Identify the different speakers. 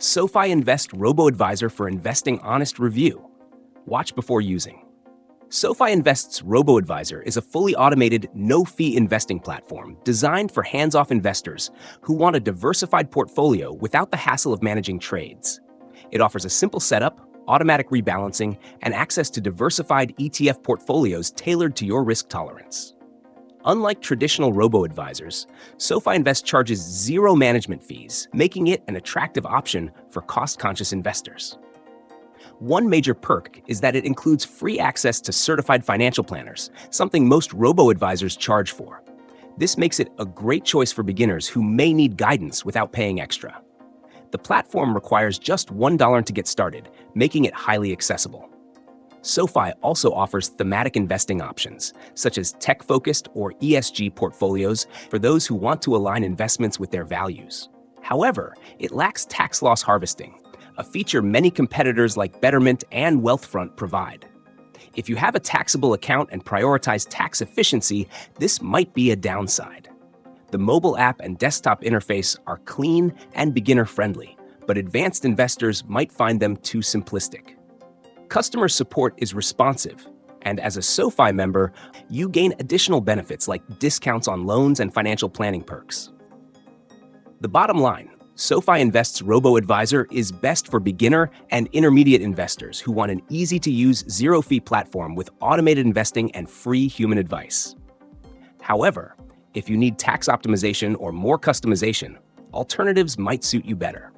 Speaker 1: SoFi Invest Robo-advisor for investing honest review. Watch before using. SoFi Invest's Robo-advisor is a fully automated, no-fee investing platform designed for hands-off investors who want a diversified portfolio without the hassle of managing trades. It offers a simple setup, automatic rebalancing, and access to diversified ETF portfolios tailored to your risk tolerance. Unlike traditional robo-advisors, SoFi Invest charges zero management fees, making it an attractive option for cost-conscious investors. One major perk is that it includes free access to certified financial planners, something most robo-advisors charge for. This makes it a great choice for beginners who may need guidance without paying extra. The platform requires just $1 to get started, making it highly accessible. SoFi also offers thematic investing options, such as tech-focused or ESG portfolios for those who want to align investments with their values. However, it lacks tax loss harvesting, a feature many competitors like Betterment and Wealthfront provide. If you have a taxable account and prioritize tax efficiency, this might be a downside. The mobile app and desktop interface are clean and beginner-friendly, but advanced investors might find them too simplistic. Customer support is responsive, and as a SoFi member, you gain additional benefits like discounts on loans and financial planning perks. The bottom line, SoFi Invest's Robo-advisor is best for beginner and intermediate investors who want an easy-to-use, zero-fee platform with automated investing and free human advice. However, if you need tax optimization or more customization, alternatives might suit you better.